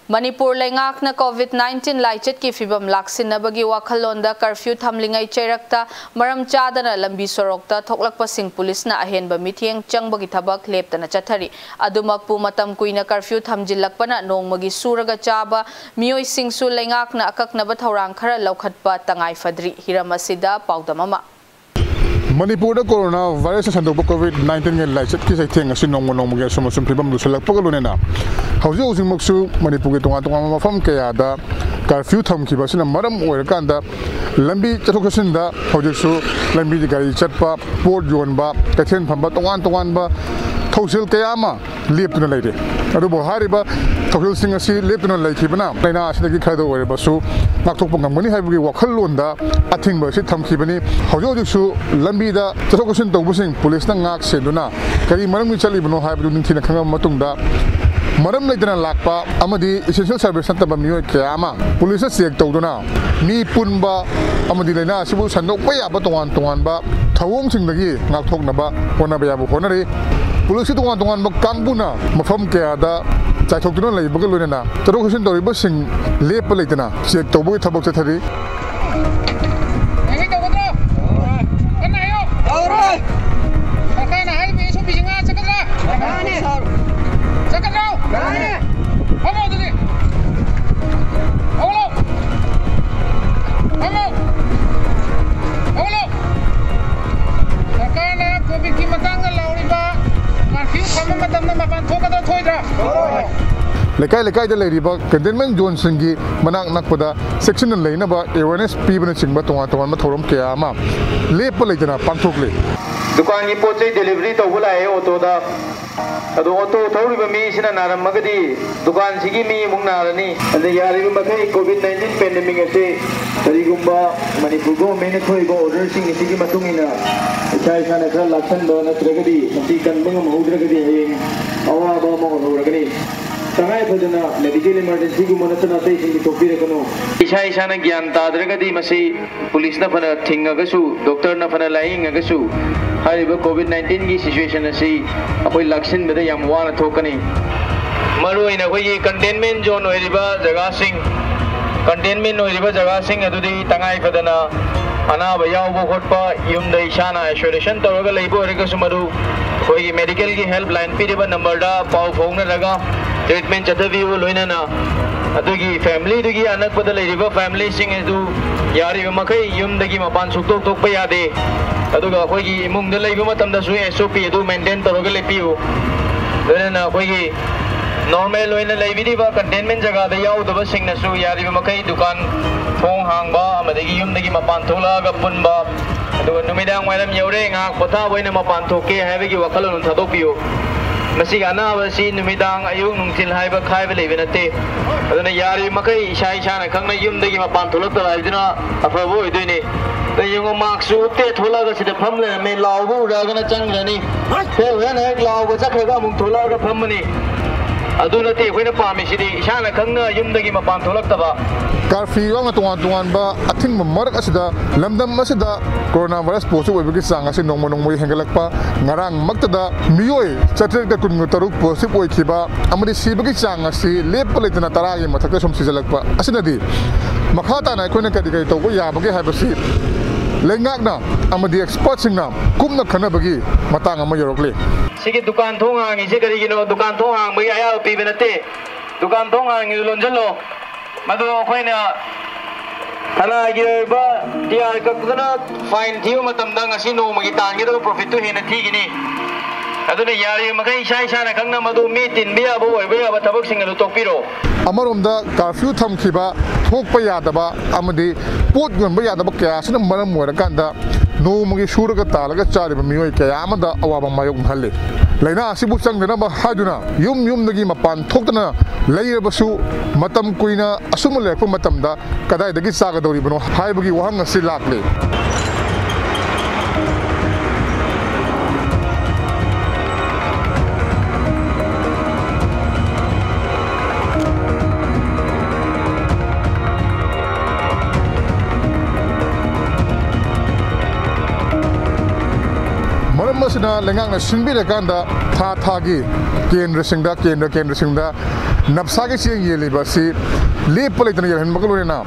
Manipur Lengakna COVID-19 Laichit ki fibam laksinabagi wakhalonda curfew thamlingai chairakta maram chadana lambi sorokta thoklakpasing pulis na ahenba mithieng changbagi thabak leptana chathari adumakpu matam kuina curfew thamjillakpana nongmagi suraga chaba mioi singsu lengakna akaknaba thorang khara laukhatpa tangai fadri hiramasida paudamama Manipur coronavirus sandoba COVID-19 laichit ki saitheng asin nongmo ge somasum pribam lusalak pagalunena hauji ujingmoksu Manipur ge tonga mafam kaya da curfew thamkiba sina maram oirakanda lambi chathokhasinda hojiksu lambi gari chatpa port yonba kathen phamba tongan ba thausil kaya ma leptuna leide adubo hariba thausil sing asi leptuna leithibana laina asidagi khado oibasu nakthokpa ngamani haibagi wakhalonda athingba si thamkibani hojiksu lambi da chathokhasin tawbusing police na ngak senduna kari maram ni chalibano haibu ningthina khanga matungda maram leidana lakpa amadi essential service nataba mioi kayama police check tawduna mi punba amadi leina sibu sandokpa yaba tongan ba thawong singdagi ngakthoknaba honaba yaba honari police tongan ba kambuna mafam kayada chaithokduna leibaga loinana chathokhasin tawriba sing lepa leidana check tawbui thabak chathari Lekai da leiriba containment zone singi manak nakpada section nan leinaba awareness pibana chingba tongan ma thorom kya ma lepa leitana pangthokle dukan gi pochai delivery tawula e auto da ado auto thoriba mi sina naram magadi dukan sigi mi mungna rani ade yari makai COVID-19 pandemic ase tarigumba Manipur government thoi go order sing sigi matungina chai sana kra laksan do na tragedi mati kan bangam hodragadi heng awa ba mo horagani tangai phadana medical emergency gu manatana tai sing topire kano isa na gyan tadragadi masi police na phana thingagasu doctor na phana laing agasu hariba COVID-19 gi situation asi apoi laksin beda yam wana thokani maroi na koi containment zone oiriba jaga sing containment oiriba jaga sing adudi tangai phadana ana bayau bo khotpa yumda ishana isolation tawraga leibo origasu maru koi medical gi helpline piriba number da pau phone raga treatment chathavi loina na adugi family dugi anak pada leiriba family sing edu yari makai yumdagi mapan suktok tokpa yade aduga koi gi imung da leiba matam da su SOP edu maintain tawraga lepiu dena koi gi normal loina leibidi ba containment jaga da yau da sing na su yari makai dukan thong hangba amadagi yumdagi mapan thola ga punba aduga numidang wailam yaure ngak potha boina mapan thoke haibagi wakhalon thadokpiu masi gana basi numidang ayung nungtil haiba khaiba lebenate aduna yari makai isa na khangna yumdagi mapan tholak ta laidina afabo idoine the yung maksu te thola ga sida phamle me lawbu ragana changrani he wen hek lawbu chakhega mung thola ga phamani aduna te khoina pami sidi isa na khangna yumdagi mapan tholak ta ba curfew ang tungan ba ating marak asida lamdam asida coronavirus posu oibagi sang asi nongmo hengalakpa ngarang magtada mioi chatrek da kun taruk posip oikhiba amadi sibagi sang asi lepletna taragi mathakta som sijalakpa asinadi makhata na koina kadi kai to yabagi haibasi lengakna amadi expert singna kumna khanabagi matang ama yorokle sigi dukan thongang ise kari gino dukan thongang bai aya pi benate dukan thongang lonjalo madu khoina thana giba dia kakna fine thiu matam dang asi no magi tan gi do profit to hena thi gini aduna yari makai sai na khangna madu mi tin biya bo oi biya ba thabak sing lu tokpiro amaromda curfew thamkhiba thokpa yadaba amadi pot gamba yadaba kya sina maram morakanda no magi shuraga talaga chariba mioi kya amada awaba mayok halle laina asibu changdana ba haduna yum dagi mapan thoktana leirabasu matam kuina asumule ko matamda kadai dagi saga dori bano haibagi wahang asi lakle masina lengang na sinbi lekanda tha gi kendra singda nabsa ke siang yeliba si lepa leitana yan makaluna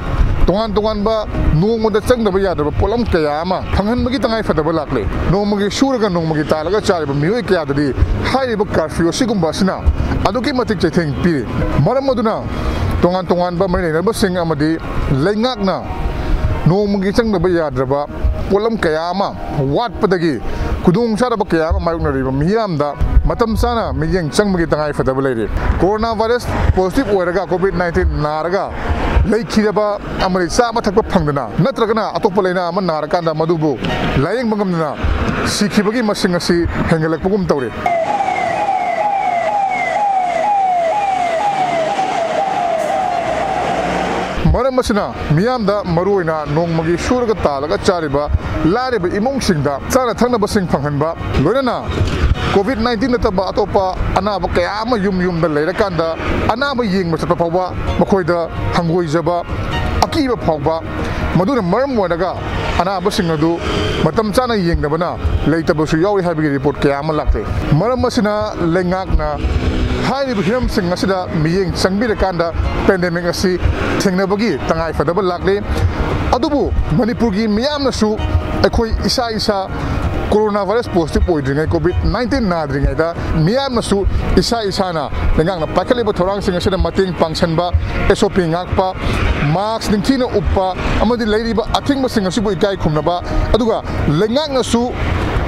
tungan ba nongmoda changdaba yadaba polam kaya ama phanghan bagi tangai fataba lakle nongmagi suraga nongmagi talaga chariba mioi kaya dadi haiba curfew sigumba sina aduki matik chaitheng pi maram maduna tungan ba mai ba sing amadi leingakna nongmagi changdaba yadraba polam kaya ama wat padagi kudung saraba kaya ama mayukna riba miyamda matam sana miyeng changmagi tangai fataba leire coronavirus positive oiraga covid-19 naraga leikiraba amari sama thakpa phangdana natragana atoppa leina ama narakanda madubu layeng bangamna sikhibagi masing asi hengalakpugum tawre maram masina miyamda maruina nongmagi suraga talaga chariba lariba imungsingda chana thangna basing phanghanba loinana covid-19 nataba atopa anaba kaya ama yum da leirakanda anaba yeng masatpa phawba makhoida hangoijaba akiba phawba maduna maram wadaga anaba singadu matam chana yengdabana leitabasu yawi habigi report kaya ama lakte maram masina lengakna hairiba hiram sing asida miyeng changbira pandemic asi thengnabagi tangai fadaba lakle adubu manipur gi miyamnasu ekhoi isa coronavirus positive oidringai covid-19 nadringai da miyamnasu isa na lengang na pakhaliba thorang sing asida mating pangsanba SOP ngakpa mask ningthina uppa amadi leiriba athingba sing asibu ikai khumnaba aduga lengaknasu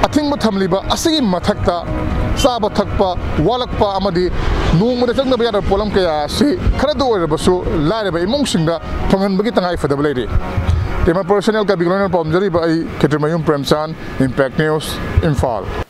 athingba thamliba asigi mathakta saba thakpa walakpa amadi nongmada changnaba yada polam kaya si kharadu oirabasu laireba imungsingda phanghanbagi tangai fadaba leire tema personal ka bigloner pomjari ba ai Ketrimayum Premchan Impact News Imphal